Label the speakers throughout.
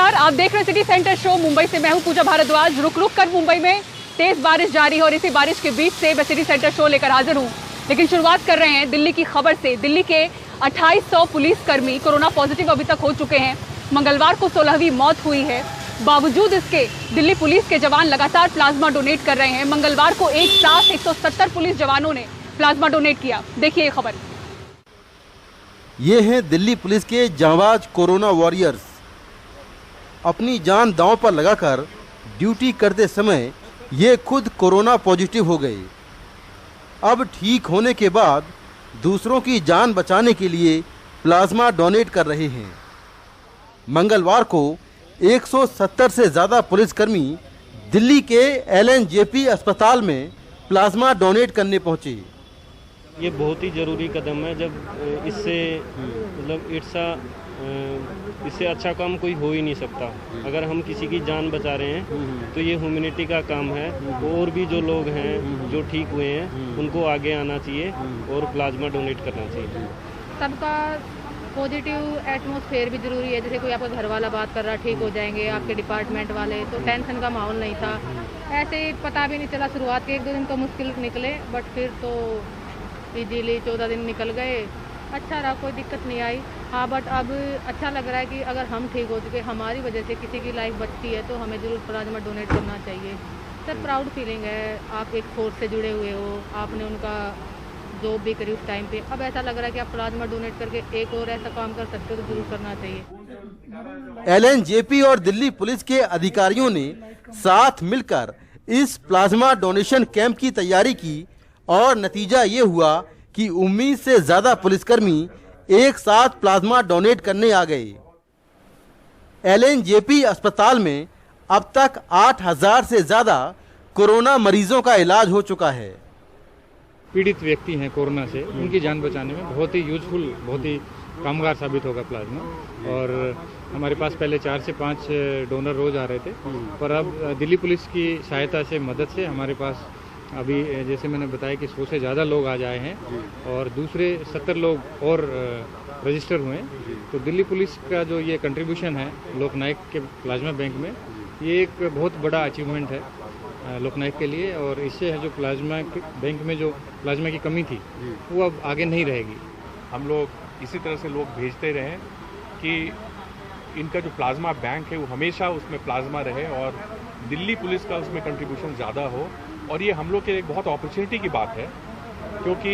Speaker 1: नमस्कार, आप देख रहे हैं सिटी सेंटर शो। मुंबई से मैं हूं पूजा भारद्वाज। रुक रुक कर मुंबई में तेज बारिश जारी है और इसी बारिश के बीच से मैं सिटी सेंटर शो लेकर हाजिर हूं। लेकिन शुरुआत कर रहे हैं दिल्ली की खबर से। दिल्ली के 2800 पुलिसकर्मी कोरोना पॉजिटिव अभी तक हो चुके हैं। मंगलवार को 16वीं मौत हुई है। बावजूद इसके दिल्ली पुलिस के जवान लगातार प्लाज्मा डोनेट कर रहे हैं। मंगलवार को एक साथ 170 पुलिस जवानों ने प्लाज्मा डोनेट किया। देखिए ये खबर।
Speaker 2: ये हैं दिल्ली पुलिस के जांबाज कोरोना वॉरियर्स। अपनी जान दांव पर लगाकर ड्यूटी करते समय ये खुद कोरोना पॉजिटिव हो गए। अब ठीक होने के बाद दूसरों की जान बचाने के लिए प्लाज्मा डोनेट कर रहे हैं। मंगलवार को 170 से ज़्यादा पुलिसकर्मी दिल्ली के LNJP अस्पताल में प्लाज्मा डोनेट करने पहुंचे।
Speaker 3: ये बहुत ही ज़रूरी कदम है। जब इससे मतलब इससे अच्छा काम कोई हो ही नहीं सकता। अगर हम किसी की जान बचा रहे हैं तो ये ह्यूमैनिटी का काम है। और भी जो लोग हैं जो ठीक हुए हैं उनको आगे आना चाहिए और प्लाज्मा डोनेट करना चाहिए।
Speaker 4: सबका पॉजिटिव एटमॉस्फेयर भी ज़रूरी है। जैसे कोई आपका घर वाला बात कर रहा, ठीक हो जाएंगे आपके डिपार्टमेंट वाले, तो टेंशन का माहौल नहीं था। ऐसे पता भी नहीं चला। शुरुआत के 1-2 दिन तो मुश्किल निकले, बट फिर तो इजीली 14 दिन निकल गए। अच्छा रहा, कोई दिक्कत नहीं आई। हाँ, बट अब अच्छा लग रहा है कि अगर हम ठीक हो चुके, हमारी वजह से किसी की लाइफ बचती है, तो हमें ज़रूर प्लाज्मा डोनेट करना चाहिए। सर, प्राउड फीलिंग है। आप एक फोर्स से जुड़े हुए हो, आपने उनका जॉब भी करी उस टाइम पे। अब ऐसा लग रहा है कि आप प्लाज्मा डोनेट करके एक और ऐसा काम कर सकते हो, तो जरूर करना चाहिए।
Speaker 2: LNJP और दिल्ली पुलिस के अधिकारियों ने साथ मिलकर इस प्लाज्मा डोनेशन कैंप की तैयारी की और नतीजा ये हुआ कि उम्मीद से ज़्यादा पुलिसकर्मी एक साथ प्लाज्मा डोनेट करने आ गए। LNJP अस्पताल में अब तक 8000 से ज़्यादा कोरोना मरीजों का इलाज हो चुका है।
Speaker 5: पीड़ित व्यक्ति हैं कोरोना से, उनकी जान बचाने में बहुत ही यूजफुल, बहुत ही कामगार साबित होगा प्लाज्मा। और हमारे पास पहले 4 से 5 डोनर रोज आ रहे थे, पर अब दिल्ली पुलिस की सहायता से, मदद से हमारे पास अभी जैसे मैंने बताया कि 100 से ज़्यादा लोग आ जाए हैं और दूसरे 70 लोग और रजिस्टर हुए हैं। तो दिल्ली पुलिस का जो ये कंट्रीब्यूशन है लोकनायक के प्लाज्मा बैंक में, ये एक बहुत बड़ा अचीवमेंट है लोकनायक के लिए। और इससे जो प्लाज्मा बैंक में जो प्लाज्मा की कमी थी वो अब आगे नहीं रहेगी।
Speaker 6: हम लोग इसी तरह से लोग भेजते रहें कि इनका जो प्लाज्मा बैंक है वो हमेशा उसमें प्लाज्मा रहे और दिल्ली पुलिस का उसमें कंट्रीब्यूशन ज़्यादा हो। और ये हम लोग के एक बहुत अपॉर्चुनिटी की बात है, क्योंकि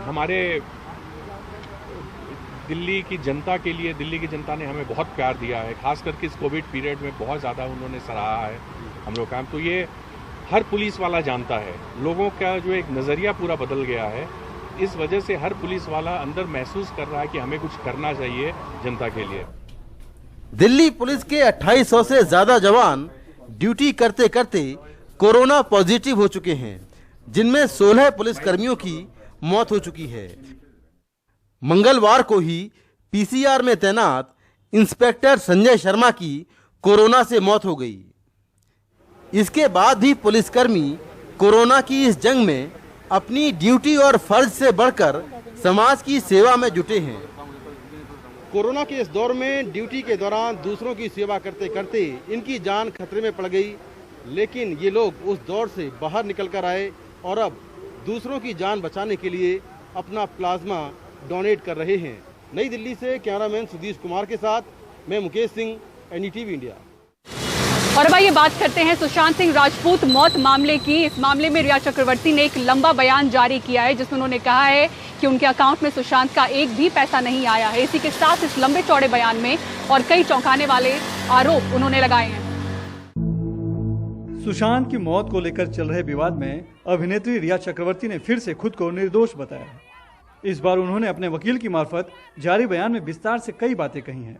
Speaker 6: हमारे दिल्ली की जनता के लिए, दिल्ली की जनता ने हमें बहुत प्यार दिया है। खास करके इस कोविड पीरियड में बहुत ज़्यादा उन्होंने सराहा है हम लोग का। तो ये हर पुलिस वाला जानता है। लोगों का जो एक नज़रिया पूरा बदल गया है, इस वजह से हर पुलिस वाला अंदर महसूस कर रहा है कि हमें कुछ करना चाहिए जनता के लिए।
Speaker 2: दिल्ली पुलिस के 2800 से ज़्यादा जवान ड्यूटी करते करते कोरोना पॉजिटिव हो चुके हैं, जिनमें 16 पुलिसकर्मियों की मौत हो चुकी है। मंगलवार को ही PCR में तैनात इंस्पेक्टर संजय शर्मा की कोरोना से मौत हो गई। इसके बाद भी पुलिसकर्मी कोरोना की इस जंग में अपनी ड्यूटी और फर्ज से बढ़कर समाज की सेवा में जुटे हैं। कोरोना के इस दौर में ड्यूटी के दौरान दूसरों की सेवा करते करते इनकी जान खतरे में पड़ गई, लेकिन ये लोग उस दौर से बाहर निकल कर आए और अब दूसरों की जान बचाने के लिए अपना प्लाज्मा डोनेट कर रहे हैं। नई दिल्ली से कैमरामैन सुधीश कुमार के साथ मैं मुकेश सिंह, NDTV इंडिया।
Speaker 1: और अब आइए बात करते हैं सुशांत सिंह राजपूत मौत मामले की। इस मामले में रिया चक्रवर्ती ने एक लंबा बयान जारी किया है, जिसमें उन्होंने कहा है कि उनके अकाउंट में सुशांत का एक भी पैसा नहीं आया है। इसी के साथ इस लंबे चौड़े बयान में और कई चौंकाने वाले आरोप उन्होंने लगाए हैं।
Speaker 7: सुशांत की मौत को लेकर चल रहे विवाद में अभिनेत्री रिया चक्रवर्ती ने फिर से खुद को निर्दोष बताया है। इस बार उन्होंने अपने वकील की मार्फत जारी बयान में विस्तार से कई बातें कही हैं।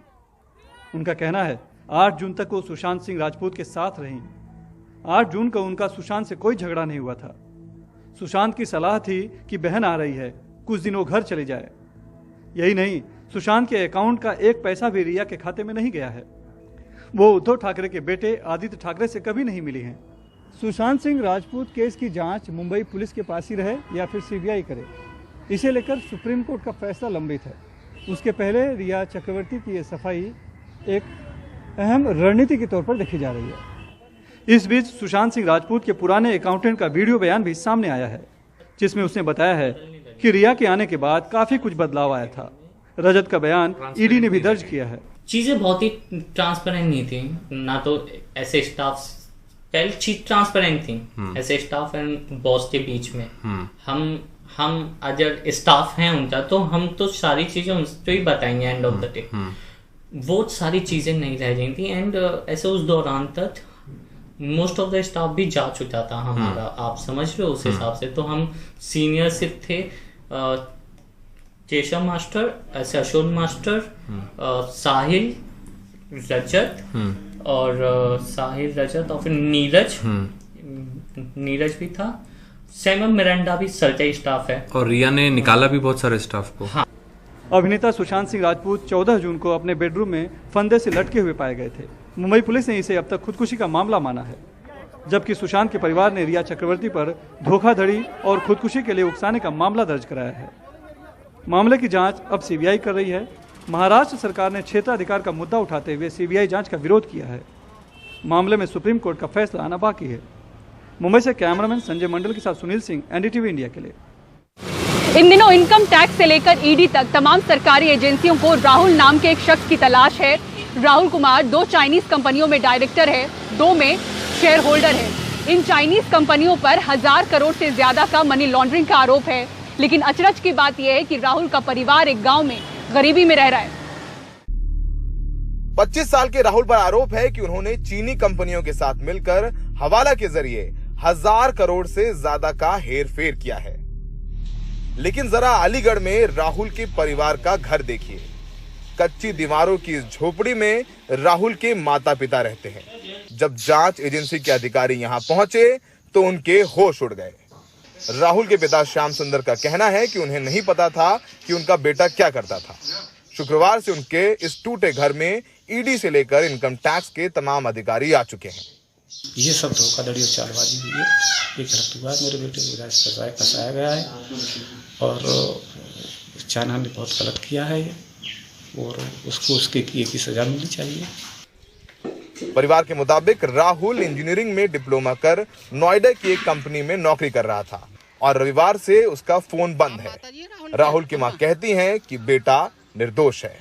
Speaker 7: उनका कहना है 8 जून तक वो सुशांत सिंह राजपूत के साथ रहीं। 8 जून को उनका सुशांत से कोई झगड़ा नहीं हुआ था। सुशांत की सलाह थी कि बहन आ रही है, कुछ दिन वो घर चले जाए। यही नहीं, सुशांत के अकाउंट का एक पैसा भी रिया के खाते में नहीं गया है। वो उद्धव ठाकरे के बेटे आदित्य ठाकरे से कभी नहीं मिली हैं। सुशांत सिंह राजपूत केस की जांच मुंबई पुलिस के पास ही रहे या फिर CBI करे, इसे लेकर सुप्रीम कोर्ट का फैसला लंबित है। उसके पहले रिया चक्रवर्ती की ये सफाई एक अहम रणनीति के तौर पर देखी जा रही है। इस बीच सुशांत सिंह राजपूत के पुराने अकाउंटेंट का वीडियो बयान भी सामने आया है, जिसमें उसने बताया है कि रिया के आने के बाद काफी कुछ बदलाव आया था। रजत का बयान ईडी ने भी दर्ज किया है।
Speaker 8: चीजें बहुत ही ट्रांसपेरेंट नहीं थी, ना तो ऐसे स्टाफ पहले चीज ट्रांसपेरेंट थी ऐसे स्टाफ एंड बॉस के बीच में। हम अगर स्टाफ हैं उनका तो हम तो सारी चीजें उनको ही बताएंगे एंड ऑफ द डे। वो सारी चीजें नहीं रह गई थी एंड ऐसे उस दौरान तक मोस्ट ऑफ द स्टाफ भी जा चुका था हमारा, आप समझ रहे हो उस हिसाब से। तो हम सीनियर सिर्फ थे केशव मास्टर, ऐसे अशोक मास्टर, साहिल रजत और साहिल रजत और फिर नीरज भी था। सैमम मिरांडा भी सरकारी स्टाफ है
Speaker 9: और रिया ने निकाला भी बहुत सारे स्टाफ को।
Speaker 8: हाँ।
Speaker 7: अभिनेता सुशांत सिंह राजपूत 14 जून को अपने बेडरूम में फंदे से लटके हुए पाए गए थे। मुंबई पुलिस ने इसे अब तक खुदकुशी का मामला माना है, जबकि सुशांत के परिवार ने रिया चक्रवर्ती पर धोखाधड़ी और खुदकुशी के लिए उकसाने का मामला दर्ज कराया है। मामले की जांच अब सीबीआई कर रही है। महाराष्ट्र सरकार ने क्षेत्राधिकार का मुद्दा उठाते हुए सीबीआई जांच का विरोध किया है। मामले में सुप्रीम कोर्ट का फैसला आना बाकी है। मुंबई से कैमरामैन संजय मंडल के साथ सुनील सिंह, एनडीटीवी इंडिया के लिए।
Speaker 1: इन दिनों इनकम टैक्स से लेकर ईडी तक तमाम सरकारी एजेंसियों को राहुल नाम के एक शख्स की तलाश है। राहुल कुमार 2 चाइनीज कंपनियों में डायरेक्टर है, 2 में शेयर होल्डर है। इन चाइनीज कंपनियों पर 1000 करोड़ से ज्यादा का मनी लॉन्ड्रिंग का आरोप है। लेकिन अचरज की बात यह है कि राहुल का परिवार एक गांव में गरीबी में रह रहा है।
Speaker 10: 25 साल के राहुल पर आरोप है कि उन्होंने चीनी कंपनियों के साथ मिलकर हवाला के जरिए 1000 करोड़ से ज्यादा का हेरफेर किया है। लेकिन जरा अलीगढ़ में राहुल के परिवार का घर देखिए। कच्ची दीवारों की इस झोपड़ी में राहुल के माता पिता रहते हैं। जब जांच एजेंसी के अधिकारी यहां पहुंचे तो उनके होश उड़ गए। राहुल के पिता श्याम सुंदर का कहना है कि उन्हें नहीं पता था कि उनका बेटा क्या करता था। शुक्रवार से उनके इस टूटे घर में ईडी से लेकर इनकम टैक्स के तमाम अधिकारी आ चुके हैं।
Speaker 11: ये सब धोखाधड़ी और चालबाजी हुई है। ये गलत हुआ है, मेरे बेटे को विरासत फंसाया गया है और चाइना ने बहुत गलत किया है ये, और उसको उसके किए की सजा मिलनी चाहिए।
Speaker 10: परिवार के मुताबिक राहुल इंजीनियरिंग में डिप्लोमा कर नोएडा की एक कंपनी में नौकरी कर रहा था और रविवार से उसका फोन बंद है। राहुल की मां कहती हैं कि बेटा निर्दोष है।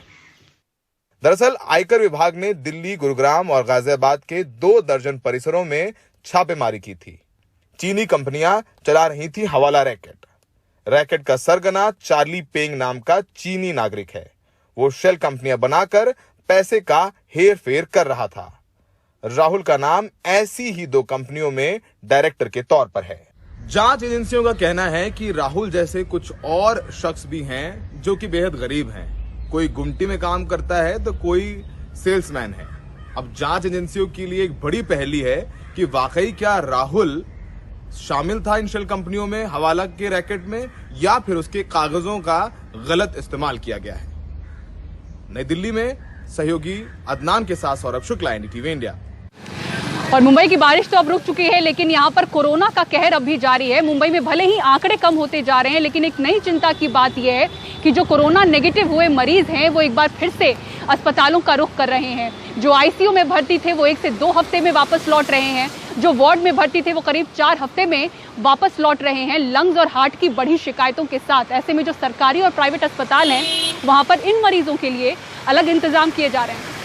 Speaker 10: दरअसल आयकर विभाग ने दिल्ली, गुरुग्राम और गाजियाबाद के 2 दर्जन परिसरों में छापेमारी की थी। चीनी कंपनियां चला रही थी हवाला रैकेट। रैकेट का सरगना चार्ली पेंग नाम का चीनी नागरिक है। वो शेल कंपनियां बनाकर पैसे का हेर फेर कर रहा था। राहुल का नाम ऐसी ही 2 कंपनियों में डायरेक्टर के तौर पर है। जांच एजेंसियों का कहना है कि राहुल जैसे कुछ और शख्स भी हैं जो कि बेहद गरीब हैं। कोई गुमटी में काम करता है तो कोई सेल्समैन है। अब जांच एजेंसियों के लिए एक बड़ी पहेली है कि वाकई क्या राहुल शामिल था इन शेल कंपनियों में, हवाला के रैकेट में, या फिर उसके कागजों का गलत इस्तेमाल किया गया है। नई दिल्ली में सहयोगी अदनान के साथ सौरभ शुक्ला, एनडीटीवी इंडिया।
Speaker 1: और मुंबई की बारिश तो अब रुक चुकी है, लेकिन यहाँ पर कोरोना का कहर अब भी जारी है। मुंबई में भले ही आंकड़े कम होते जा रहे हैं, लेकिन एक नई चिंता की बात यह है कि जो कोरोना नेगेटिव हुए मरीज हैं वो एक बार फिर से अस्पतालों का रुख कर रहे हैं। जो आईसीयू में भर्ती थे वो 1 से 2 हफ्ते में वापस लौट रहे हैं। जो वार्ड में भर्ती थे वो करीब 4 हफ्ते में वापस लौट रहे हैं, लंग्स और हार्ट की बड़ी शिकायतों के साथ। ऐसे में जो सरकारी और प्राइवेट अस्पताल हैं वहां पर इन मरीजों के लिए अलग इंतजाम किए जा रहे हैं।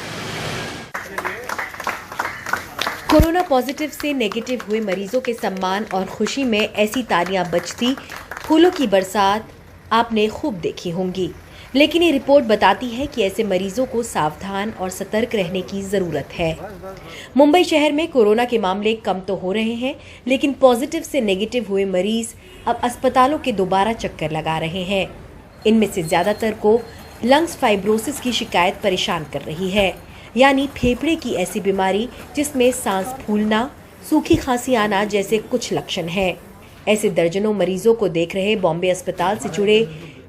Speaker 12: कोरोना पॉजिटिव से नेगेटिव हुए मरीजों के सम्मान और खुशी में ऐसी तालियां बजती, फूलों की बरसात आपने खूब देखी होंगी। लेकिन ये रिपोर्ट बताती है कि ऐसे मरीजों को सावधान और सतर्क रहने की जरूरत है। मुंबई शहर में कोरोना के मामले कम तो हो रहे हैं, लेकिन पॉजिटिव से नेगेटिव हुए मरीज अब अस्पतालों के दोबारा चक्कर लगा रहे हैं। इनमें से ज्यादातर को लंग्स फाइब्रोसिस की शिकायत परेशान कर रही है, यानी फेफड़े की ऐसी बीमारी जिसमें सांस फूलना, सूखी खांसी आना जैसे कुछ लक्षण हैं। ऐसे दर्जनों मरीजों को देख रहे बॉम्बे अस्पताल से जुड़े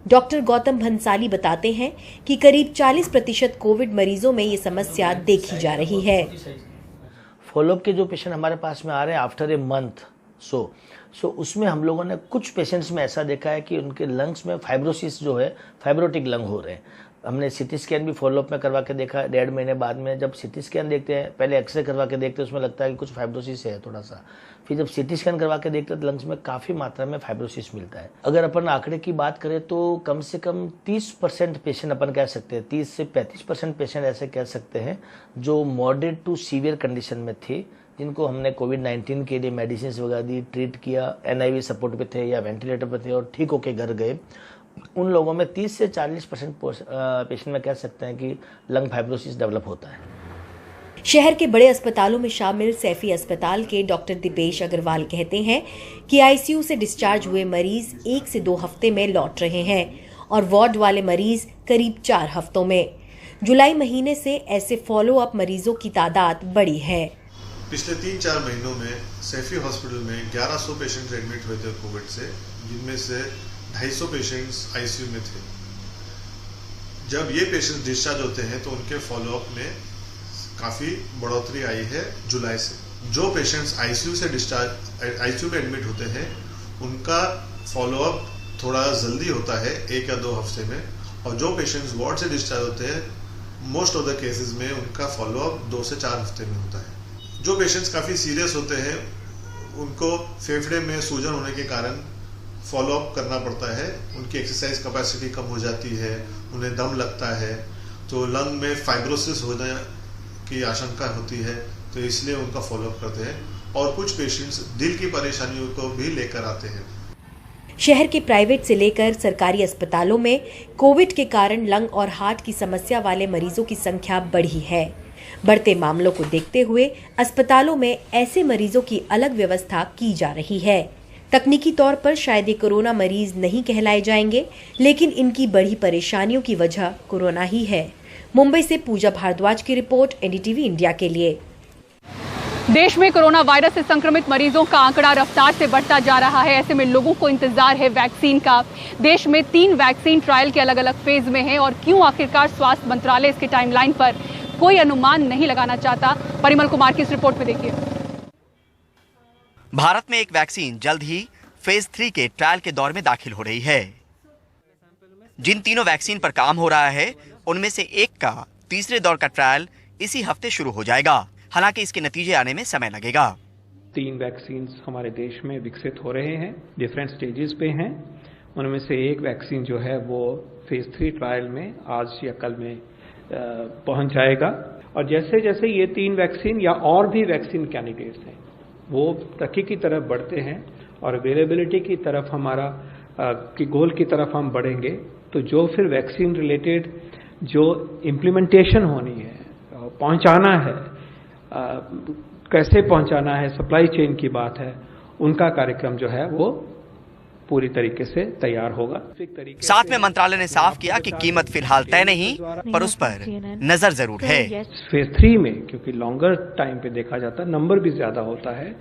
Speaker 12: डॉक्टर गौतम भंसाली बताते हैं कि करीब 40% कोविड मरीजों में ये समस्या देखी जा रही है।
Speaker 13: फॉलोअप के जो पेशेंट हमारे पास में आ रहे हैं आफ्टर ए मंथ सो उसमें हम लोगों ने कुछ पेशेंट्स में ऐसा देखा है कि उनके लंग्स में फाइब्रोसिस जो है, फाइब्रोटिक लंग हो रहे हैं। हमने सीटी स्कैन भी फॉलोअप में करवा के देखा 1.5 महीने बाद में। जब सीटी स्कैन देखते हैं, पहले एक्सरे करवा के देखते हैं, उसमें लगता है कि कुछ फाइब्रोसिस है थोड़ा सा। फिर जब सीटी स्कैन करवा के देखते हैं तो लंग्स में काफ़ी मात्रा में फाइब्रोसिस मिलता है। अगर अपन आंकड़े की बात करें तो कम से कम 30% पेशेंट अपन कह सकते हैं, 30 से 35% पेशेंट ऐसे कह सकते हैं जो मॉडरेट टू सीवियर कंडीशन में थे, जिनको हमने कोविड-19 के लिए मेडिसिन वगैरह दी, ट्रीट किया, NIV सपोर्ट पे थे या वेंटिलेटर पे थे और ठीक होके घर गए। उन लोगों में 30 से 40% पेशेंट में कह सकते हैं कि लंग फाइब्रोसिस डेवलप होता है।
Speaker 12: शहर के बड़े अस्पतालों में शामिल सैफी अस्पताल के डॉक्टर दिपेश अग्रवाल कहते हैं कि ICU से डिस्चार्ज हुए मरीज 1 से 2 हफ्ते में लौट रहे हैं और वार्ड वाले मरीज करीब 4 हफ्तों में। जुलाई महीने से ऐसे फॉलोअप मरीजों की तादाद बढ़ी है।
Speaker 14: पिछले 3-4 महीनों में सैफी हॉस्पिटल में 1100 पेशेंट एडमिट हुए थे कोविड से, जिनमें से 250 पेशेंट्स ICU में थे। जब ये पेशेंट्स डिस्चार्ज होते हैं तो उनके फॉलोअप में काफ़ी बढ़ोतरी आई है जुलाई से। जो पेशेंट्स ICU में एडमिट होते हैं उनका फॉलोअप थोड़ा जल्दी होता है, 1 या 2 हफ्ते में, और जो पेशेंट्स वार्ड से डिस्चार्ज होते हैं मोस्ट ऑफ द केसेस में उनका फॉलोअप 2 से 4 हफ्ते में होता है। जो पेशेंट्स काफ़ी सीरियस होते हैं उनको फेफड़े में सूजन होने के कारण फॉलोअप करना पड़ता है, उनकी एक्सरसाइज कैपेसिटी कम हो जाती है, उन्हें दम लगता है, तो लंग में फाइब्रोसिस होने की आशंका होती है, तो इसलिए उनका फॉलोअप करते हैं। और कुछ पेशेंट्स दिल की परेशानियों को भी लेकर आते हैं।
Speaker 12: शहर के प्राइवेट से लेकर सरकारी अस्पतालों में कोविड के कारण लंग और हार्ट की समस्या वाले मरीजों की संख्या बढ़ी है। बढ़ते मामलों को देखते हुए अस्पतालों में ऐसे मरीजों की अलग व्यवस्था की जा रही है। तकनीकी तौर पर शायद ये कोरोना मरीज नहीं कहलाए जाएंगे, लेकिन इनकी बढ़ी परेशानियों की वजह कोरोना ही है। मुंबई से पूजा भारद्वाज की रिपोर्ट, NDTV इंडिया के लिए।
Speaker 1: देश में कोरोना वायरस से संक्रमित मरीजों का आंकड़ा रफ्तार से बढ़ता जा रहा है। ऐसे में लोगों को इंतजार है वैक्सीन का। देश में 3 वैक्सीन ट्रायल के अलग अलग फेज में हैं और क्यों आखिरकार स्वास्थ्य मंत्रालय इसके टाइमलाइन पर कोई अनुमान नहीं लगाना चाहता। परिमल कुमार की इस रिपोर्ट में देखिए।
Speaker 15: भारत में एक वैक्सीन जल्द ही फेज 3 के ट्रायल के दौर में दाखिल हो रही है। जिन तीनों वैक्सीन पर काम हो रहा है उनमें से एक का तीसरे दौर का ट्रायल इसी हफ्ते शुरू हो जाएगा। हालांकि इसके नतीजे आने में समय लगेगा।
Speaker 16: 3 वैक्सीन हमारे देश में विकसित हो रहे हैं, डिफरेंट स्टेजेस पे हैं। उनमें से एक वैक्सीन जो है वो फेज 3 ट्रायल में आज या कल में पहुंच जाएगा। और जैसे जैसे ये 3 वैक्सीन या और भी वैक्सीन कैंडिडेट्स हैं वो तरक्की की तरफ बढ़ते हैं और अवेलेबिलिटी की तरफ हमारा की गोल की तरफ हम बढ़ेंगे, तो जो फिर वैक्सीन रिलेटेड जो इम्प्लीमेंटेशन होनी है, पहुंचाना है, कैसे पहुंचाना है, सप्लाई चेन की बात है, उनका कार्यक्रम जो है वो पूरी तरीके से तैयार होगा।
Speaker 15: साथ में मंत्रालय ने साफ किया कि कीमत फिलहाल तय नहीं, पर उस पर नजर जरूर है।
Speaker 16: फेज 3 में क्योंकि लॉन्गर टाइम पे देखा जाता है, नंबर भी ज्यादा होता है,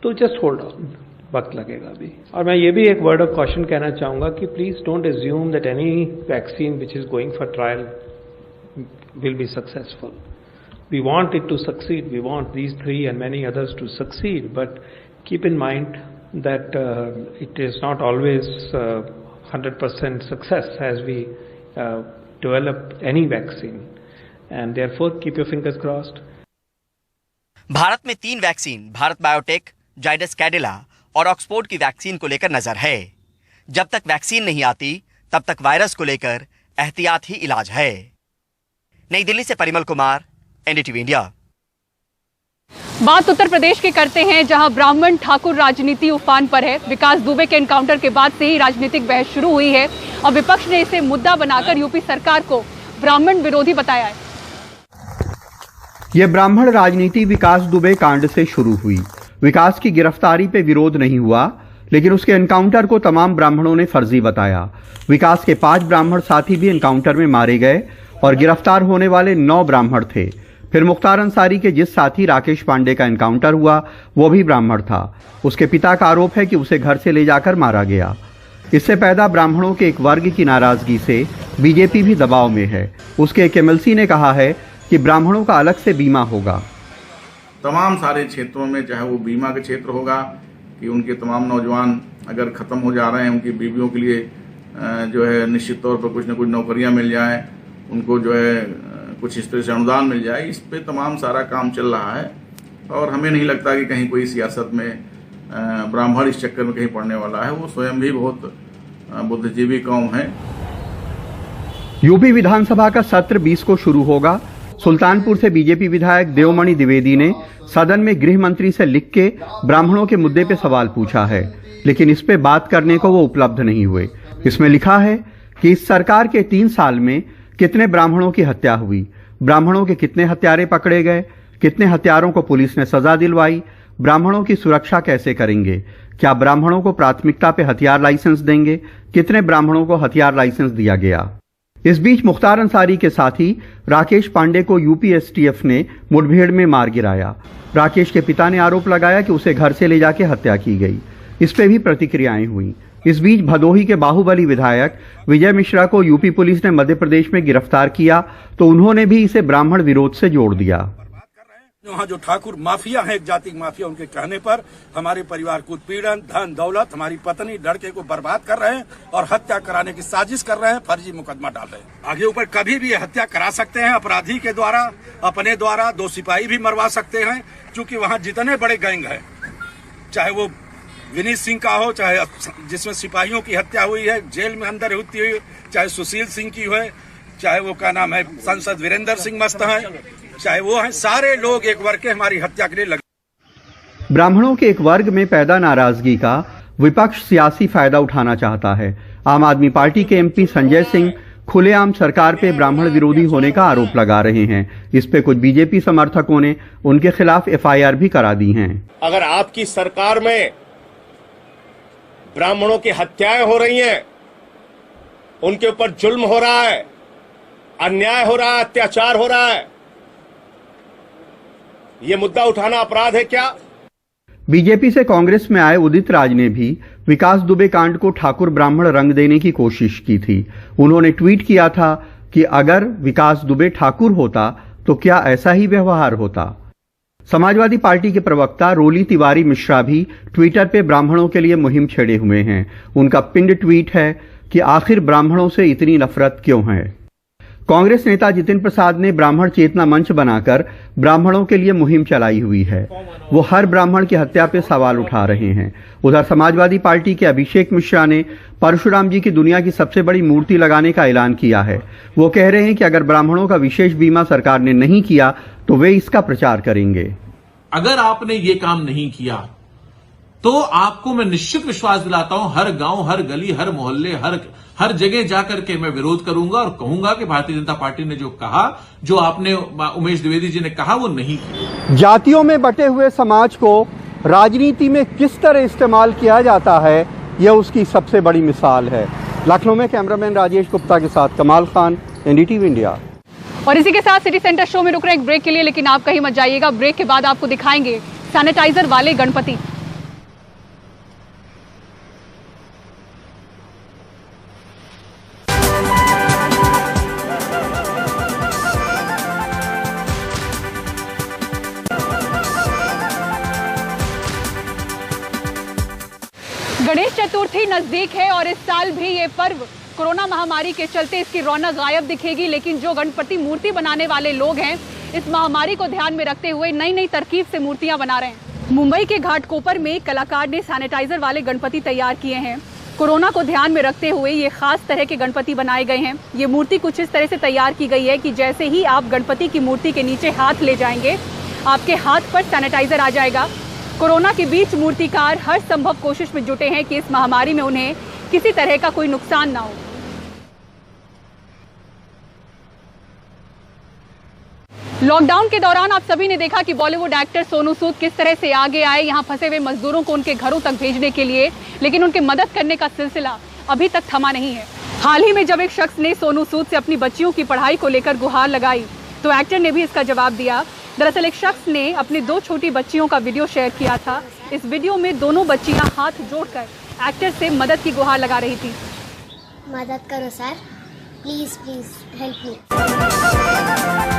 Speaker 16: तो जस्ट होल्ड ऑन, वक्त लगेगा अभी। और मैं ये भी एक वर्ड ऑफ कॉशन कहना चाहूंगा कि please don't assume that any vaccine which is going for trial will be successful. We want it to succeed. We want these 3 and many others to succeed. But keep in mind that it is not always 100% success as we develop any vaccine. And therefore, keep your fingers crossed.
Speaker 15: Bharat में 3 vaccine Bharat biotech, Zydus Cadila और Oxford की vaccine को लेकर नजर है। जब तक vaccine नहीं आती तब तक वायरस को लेकर एहतियात ही इलाज है। नई दिल्ली से परिमल कुमार, NDTV इंडिया।
Speaker 1: बात उत्तर प्रदेश के करते हैं, जहां ब्राह्मण ठाकुर राजनीति उफान पर है। विकास दुबे के एनकाउंटर के बाद से ही राजनीतिक बहस शुरू हुई है और विपक्ष ने इसे मुद्दा बनाकर यूपी सरकार को ब्राह्मण विरोधी बताया है।
Speaker 17: यह ब्राह्मण राजनीति विकास दुबे कांड से शुरू हुई। विकास की गिरफ्तारी पे विरोध नहीं हुआ, लेकिन उसके एनकाउंटर को तमाम ब्राह्मणों ने फर्जी बताया। विकास के 5 ब्राह्मण साथी भी एनकाउंटर में मारे गए और गिरफ्तार होने वाले 9 ब्राह्मण थे। फिर मुख्तार अंसारी के जिस साथी राकेश पांडे का एनकाउंटर हुआ वो भी ब्राह्मण था। उसके पिता का आरोप है कि उसे घर से ले जाकर मारा गया। इससे पैदा ब्राह्मणों के एक वर्ग की नाराजगी से बीजेपी भी दबाव में है। उसके एक MLC ने कहा है कि ब्राह्मणों का अलग से बीमा होगा।
Speaker 18: तमाम सारे क्षेत्रों में, चाहे वो बीमा का क्षेत्र होगा कि उनके तमाम नौजवान अगर ख़त्म हो जा रहे हैं, उनकी बीवियों के लिए जो है निश्चित तौर पर कुछ न कुछ नौकरियां मिल जाए, उनको जो है कुछ इस तरह से अनुदान मिल जाए। इस पे तमाम सारा काम चल रहा है और हमें नहीं लगता कि कहीं कोई सियासत में ब्राह्मण इस चक्कर में कहीं पड़ने वाला है। वो स्वयं भी बहुत बुद्धिजीवी कौम है।
Speaker 17: यूपी विधानसभा का सत्र 20 को शुरू होगा। सुल्तानपुर से बीजेपी विधायक देवमणि द्विवेदी ने सदन में गृह मंत्री से लिख के ब्राह्मणों के मुद्दे पे सवाल पूछा है, लेकिन इस पे बात करने को वो उपलब्ध नहीं हुए। इसमें लिखा है कि इस सरकार के 3 साल में कितने ब्राह्मणों की हत्या हुई, ब्राह्मणों के कितने हत्यारे पकड़े गए, कितने हत्यारों को पुलिस ने सजा दिलवाई, ब्राह्मणों की सुरक्षा कैसे करेंगे, क्या ब्राह्मणों को प्राथमिकता पे हथियार लाइसेंस देंगे, कितने ब्राह्मणों को हथियार लाइसेंस दिया गया। इस बीच मुख्तार अंसारी के साथी राकेश पांडे को यूपी एसटीएफ ने मुठभेड़ में मार गिराया। राकेश के पिता ने आरोप लगाया कि उसे घर से ले जाके हत्या की गई। इस पे भी प्रतिक्रियाएं हुई। इस बीच भदोही के बाहुबली विधायक विजय मिश्रा को यूपी पुलिस ने मध्य प्रदेश में गिरफ्तार किया तो उन्होंने भी इसे ब्राह्मण विरोध से जोड़ दिया।
Speaker 19: वहाँ जो ठाकुर माफिया है, एक जाति माफिया, उनके कहने पर हमारे परिवार को उत्पीड़न, धन दौलत, हमारी पत्नी लड़के को बर्बाद कर रहे हैं और हत्या कराने की साजिश कर रहे हैं, फर्जी मुकदमा डाल रहे हैं। आगे ऊपर कभी भी हत्या करा सकते हैं अपराधी के द्वारा, अपने द्वारा 2 सिपाही भी मरवा सकते हैं, क्योंकि वहाँ जितने बड़े गैंग है, चाहे वो विनीत सिंह का हो, चाहे जिसमें सिपाहियों की हत्या हुई है जेल में अंदर होती हुई, चाहे सुशील सिंह की हो, चाहे वो क्या नाम है सांसद वीरेंद्र सिंह मस्त है, चाहे वो है, सारे लोग एक वर्ग के हमारी हत्या के लिए लगे।
Speaker 17: ब्राह्मणों के एक वर्ग में पैदा नाराजगी का विपक्ष सियासी फायदा उठाना चाहता है। आम आदमी पार्टी के एमपी संजय सिंह खुलेआम सरकार पे ब्राह्मण विरोधी होने का आरोप लगा रहे हैं। इस पे कुछ बीजेपी समर्थकों ने उनके खिलाफ एफआईआर भी करा दी हैं।
Speaker 20: अगर आपकी सरकार में ब्राह्मणों की हत्याएं हो रही हैं, उनके ऊपर जुल्म हो रहा है, अन्याय हो रहा है, अत्याचार हो रहा है, ये मुद्दा उठाना अपराध है क्या?
Speaker 17: बीजेपी से कांग्रेस में आए उदित राज ने भी विकास दुबे कांड को ठाकुर ब्राह्मण रंग देने की कोशिश की थी। उन्होंने ट्वीट किया था कि अगर विकास दुबे ठाकुर होता तो क्या ऐसा ही व्यवहार होता। समाजवादी पार्टी के प्रवक्ता रोली तिवारी मिश्रा भी ट्विटर पे ब्राह्मणों के लिए मुहिम छेड़े हुए हैं। उनका पिंड ट्वीट है कि आखिर ब्राह्मणों से इतनी नफरत क्यों है। कांग्रेस नेता जितिन प्रसाद ने ब्राह्मण चेतना मंच बनाकर ब्राह्मणों के लिए मुहिम चलाई हुई है। वो हर ब्राह्मण की हत्या पे सवाल उठा रहे हैं। उधर समाजवादी पार्टी के अभिषेक मिश्रा ने परशुराम जी की दुनिया की सबसे बड़ी मूर्ति लगाने का ऐलान किया है। वो कह रहे हैं कि अगर ब्राह्मणों का विशेष बीमा सरकार ने नहीं किया तो वे इसका प्रचार करेंगे।
Speaker 21: अगर आपने ये काम नहीं किया तो आपको मैं निश्चित विश्वास दिलाता हूं, हर गांव, हर गली, हर मोहल्ले, हर जगह जाकर के मैं विरोध करूंगा और कहूंगा कि भारतीय जनता पार्टी ने जो कहा, जो आपने उमेश द्विवेदी जी ने कहा, वो नहीं किया।
Speaker 17: जातियों में बटे हुए समाज को राजनीति में किस तरह इस्तेमाल किया जाता है, यह उसकी सबसे बड़ी मिसाल है। लखनऊ में कैमरामैन राजेश गुप्ता के साथ कमाल खान, एनडीटीवी इंडिया।
Speaker 1: और इसी के साथ सिटी सेंटर शो में रुक रहे एक ब्रेक के लिए, लेकिन आप कहीं मत जाइएगा। ब्रेक के बाद आपको दिखाएंगे सैनिटाइजर वाले गणपति। गणेश चतुर्थी नजदीक है और इस साल भी ये पर्व कोरोना महामारी के चलते इसकी रौनक गायब दिखेगी। लेकिन जो गणपति मूर्ति बनाने वाले लोग हैं, इस महामारी को ध्यान में रखते हुए नई नई तरकीब से मूर्तियां बना रहे हैं। मुंबई के घाटकोपर में एक कलाकार ने सैनिटाइजर वाले गणपति तैयार किए हैं। कोरोना को ध्यान में रखते हुए ये खास तरह के गणपति बनाए गए हैं। ये मूर्ति कुछ इस तरह से तैयार की गई है कि जैसे ही आप गणपति की मूर्ति के नीचे हाथ ले जाएंगे, आपके हाथ पर सैनिटाइजर आ जाएगा। कोरोना के बीच मूर्तिकार हर संभव कोशिश में जुटे हैं कि इस महामारी में उन्हें किसी तरह का कोई नुकसान ना हो। लॉकडाउन के दौरान आप सभी ने देखा कि बॉलीवुड एक्टर सोनू सूद किस तरह से आगे आए यहां फंसे हुए मजदूरों को उनके घरों तक भेजने के लिए, लेकिन उनके मदद करने का सिलसिला अभी तक थमा नहीं है। हाल ही में जब एक शख्स ने सोनू सूद से अपनी बच्चियों की पढ़ाई को लेकर गुहार लगाई तो एक्टर ने भी इसका जवाब दिया। दरअसल एक शख्स ने अपनी 2 छोटी बच्चियों का वीडियो शेयर किया था। इस वीडियो में दोनों बच्चियां हाथ जोड़कर एक्टर से मदद की गुहार लगा रही थी।
Speaker 22: मदद करो sir, please please help me.